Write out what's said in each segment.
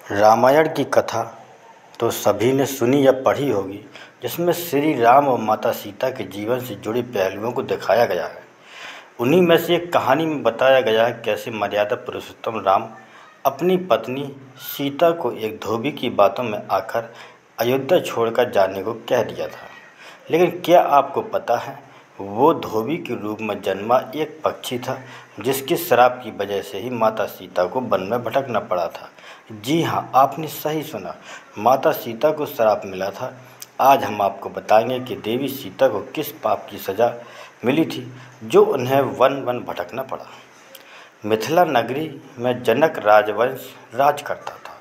रामायण की कथा तो सभी ने सुनी या पढ़ी होगी, जिसमें श्री राम और माता सीता के जीवन से जुड़े पहलुओं को दिखाया गया है। उन्हीं में से एक कहानी में बताया गया है कैसे मर्यादा पुरुषोत्तम राम अपनी पत्नी सीता को एक धोबी की बातों में आकर अयोध्या छोड़कर जाने को कह दिया था। लेकिन क्या आपको पता है, वो धोबी के रूप में जन्मा एक पक्षी था, जिसके श्राप की वजह से ही माता सीता को वन में भटकना पड़ा था। जी हाँ, आपने सही सुना, माता सीता को श्राप मिला था। आज हम आपको बताएंगे कि देवी सीता को किस पाप की सज़ा मिली थी, जो उन्हें वन वन भटकना पड़ा। मिथिला नगरी में जनक राजवंश राज करता था।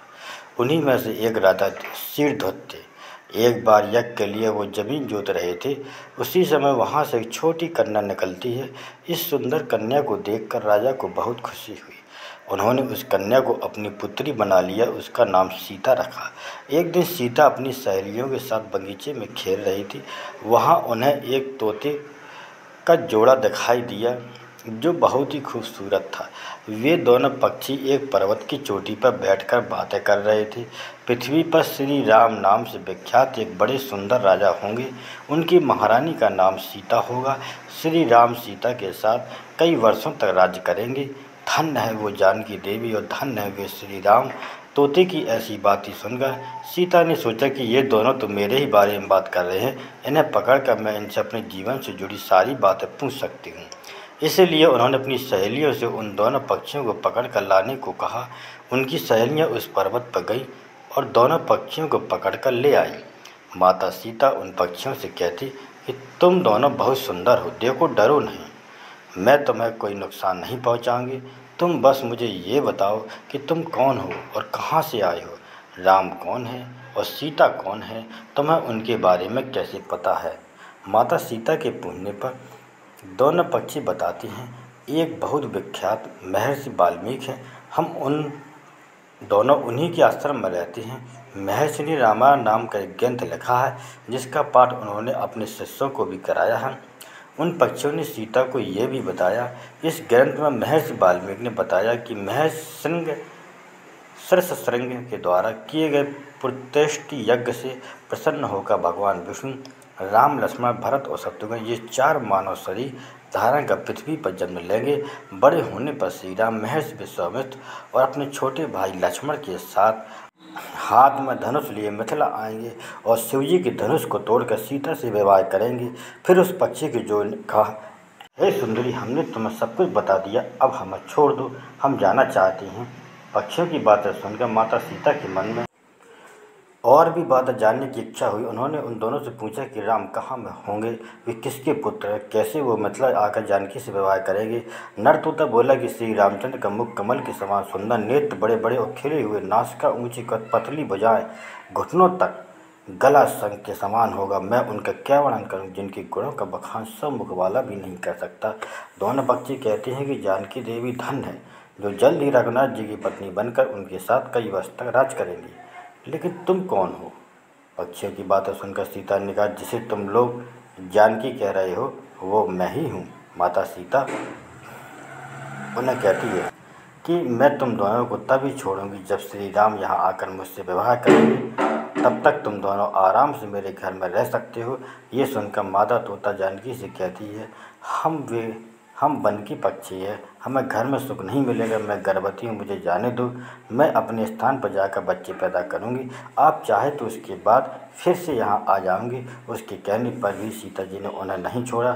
उन्हीं में से एक राजा शीरध्वज थे। एक बार यज्ञ के लिए वो जमीन जोत रहे थे। उसी समय वहाँ से एक छोटी कन्या निकलती है। इस सुंदर कन्या को देखकर राजा को बहुत खुशी हुई। उन्होंने उस कन्या को अपनी पुत्री बना लिया। उसका नाम सीता रखा। एक दिन सीता अपनी सहेलियों के साथ बगीचे में खेल रही थी। वहाँ उन्हें एक तोते का जोड़ा दिखाई दिया, जो बहुत ही खूबसूरत था। वे दोनों पक्षी एक पर्वत की चोटी पर बैठकर बातें कर रहे थे। पृथ्वी पर श्री राम नाम से विख्यात एक बड़े सुंदर राजा होंगे। उनकी महारानी का नाम सीता होगा। श्री राम सीता के साथ कई वर्षों तक राज्य करेंगे। धन्य है वो जानकी देवी और धन्य है वे श्री राम। तोते की ऐसी बातें सुनकर सीता ने सोचा कि ये दोनों तो मेरे ही बारे में बात कर रहे हैं। इन्हें पकड़कर मैं इनसे अपने जीवन से जुड़ी सारी बातें पूछ सकती हूँ। इसलिए उन्होंने अपनी सहेलियों से उन दोनों पक्षियों को पकड़ कर लाने को कहा। उनकी सहेलियाँ उस पर्वत पर गई और दोनों पक्षियों को पकड़ कर ले आई। माता सीता उन पक्षियों से कहती कि तुम दोनों बहुत सुंदर हो, देखो डरो नहीं, मैं तुम्हें कोई नुकसान नहीं पहुँचाऊँगी। तुम बस मुझे ये बताओ कि तुम कौन हो और कहाँ से आए हो। राम कौन है और सीता कौन है, तुम्हें उनके बारे में कैसे पता है। माता सीता के पूछने पर दोनों पक्षी बताती हैं, एक बहुत विख्यात महर्षि वाल्मीकि हैं। हम उन दोनों उन्हीं के आश्रम में रहते हैं। महर्षि ने रामायण नाम का एक ग्रंथ लिखा है, जिसका पाठ उन्होंने अपने शिष्यों को भी कराया है। उन पक्षियों ने सीता को ये भी बताया। इस ग्रंथ में महर्षि वाल्मीकि ने बताया कि महर्षि शृंग के द्वारा किए गए पुत्रष्टि यज्ञ से प्रसन्न होकर भगवान विष्णु राम, लक्ष्मण, भरत और शत्रुघ्न ये 4 मानव शरीर धारण कर पृथ्वी पर जन्म लेंगे। बड़े होने पर श्री राम महर्षि विश्वामित्र और अपने छोटे भाई लक्ष्मण के साथ हाथ में धनुष लिए मिथिला आएंगे और शिवजी के धनुष को तोड़कर सीता से विवाह करेंगे। फिर उस पक्षी की जो कहा, हे सुंदरी, हमने तुम्हें सब कुछ बता दिया, अब हमें छोड़ दो, हम जाना चाहते हैं। पक्षियों की बातें सुनकर माता सीता के मन में और भी बातें जानने की इच्छा हुई। उन्होंने उन दोनों से पूछा कि राम कहाँ में होंगे, वे किसके पुत्र हैं, कैसे वो मिथिला आकर जानकी से विवाह करेंगे। नर तोता बोला कि श्री रामचंद्र का मुख कमल के समान सुंदर, नेत्र बड़े बड़े और खिले हुए, नासिका ऊंची कद, पतली भुजाएं, घुटनों तक, गला शंख के समान होगा। मैं उनका क्या वर्णन करूं, जिनके गुणों का बखान सब मुख वाला भी नहीं कर सकता। दोनों पक्षी कहते हैं कि जानकी देवी धन्य है, जो जल्द ही रघुनाथ जी की पत्नी बनकर उनके साथ कई वर्ष तक राज करेंगी। लेकिन तुम कौन हो। पक्षियों की बातें सुनकर सीता ने कहा, जिसे तुम लोग जानकी कह रहे हो वो मैं ही हूँ। माता सीता उन्हें कहती है कि मैं तुम दोनों को तभी छोड़ूंगी जब श्री राम यहाँ आकर मुझसे विवाह करेंगे। तब तक तुम दोनों आराम से मेरे घर में रह सकते हो। ये सुनकर माता तोता जानकी से कहती है, हम वन की पक्षी है, हमें घर में सुख नहीं मिलेगा। मैं गर्भवती हूँ, मुझे जाने दो, मैं अपने स्थान पर जाकर बच्चे पैदा करूँगी। आप चाहे तो उसके बाद फिर से यहाँ आ जाऊँगी। उसके कहने पर भी सीता जी ने उन्हें नहीं छोड़ा।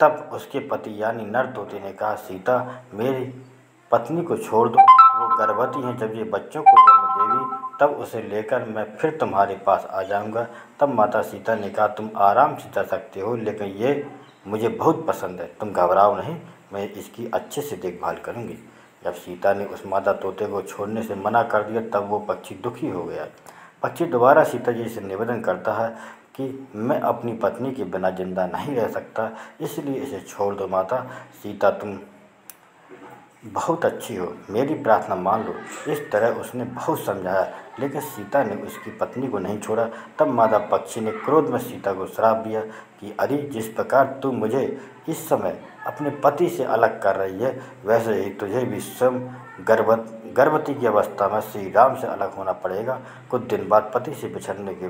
तब उसके पति यानी नर तोते ने कहा, सीता, मेरी पत्नी को छोड़ दो, वो गर्भवती हैं। जब ये बच्चों को जन्म देगी तब उसे लेकर मैं फिर तुम्हारे पास आ जाऊँगा। तब माता सीता ने कहा, तुम आराम से जा सकते हो, लेकिन ये मुझे बहुत पसंद है, तुम घबराओ नहीं, मैं इसकी अच्छे से देखभाल करूँगी। जब सीता ने उस मादा तोते को छोड़ने से मना कर दिया, तब वो पक्षी दुखी हो गया। पक्षी दोबारा सीता जी से निवेदन करता है कि मैं अपनी पत्नी के बिना जिंदा नहीं रह सकता, इसलिए इसे छोड़ दो। माता सीता, तुम बहुत अच्छी हो, मेरी प्रार्थना मान लो। इस तरह उसने बहुत समझाया, लेकिन सीता ने उसकी पत्नी को नहीं छोड़ा। तब मादा पक्षी ने क्रोध में सीता को श्राप दिया कि अरे, जिस प्रकार तू मुझे इस समय अपने पति से अलग कर रही है, वैसे ही तुझे भी स्वयं गर्भवती की अवस्था में श्री राम से अलग होना पड़ेगा। कुछ दिन बाद पति से बिछड़ने के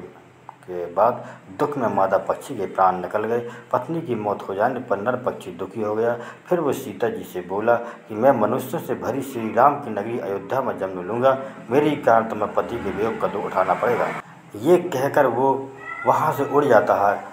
बाद दुख में मादा पक्षी के प्राण निकल गए। पत्नी की मौत हो जाने पर नर पक्षी दुखी हो गया। फिर वो सीता जी से बोला कि मैं मनुष्यों से भरी श्री राम की नगरी अयोध्या में जन्म लूँगा, मेरे कारण तुम्हें पति के वियोग का दुख उठाना पड़ेगा। ये कहकर वो वहाँ से उड़ जाता है।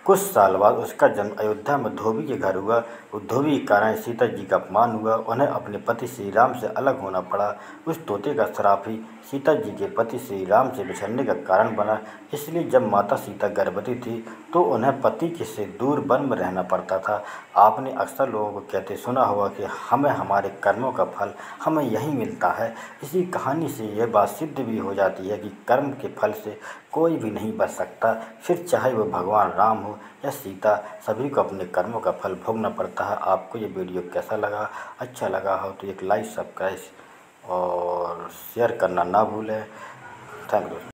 कुछ साल बाद उसका जन्म अयोध्या में धोबी के घर हुआ। धोबी के कारण सीता जी का अपमान हुआ, उन्हें अपने पति श्री राम से अलग होना पड़ा। उस तोते का श्राप ही सीता जी के पति श्री राम से बिछड़ने का कारण बना। इसलिए जब माता सीता गर्भवती थी तो उन्हें पति के से दूर वन में रहना पड़ता था। आपने अक्सर लोगों को कहते सुना होगा कि हमें हमारे कर्मों का फल हमें यहीं मिलता है। इसी कहानी से यह बात सिद्ध भी हो जाती है कि कर्म के फल से कोई भी नहीं बच सकता, फिर चाहे वो भगवान राम हो या सीता, सभी को अपने कर्मों का फल भोगना पड़ता है। आपको ये वीडियो कैसा लगा? अच्छा लगा हो तो एक लाइक, सब्सक्राइब और शेयर करना ना भूलें। Thank you.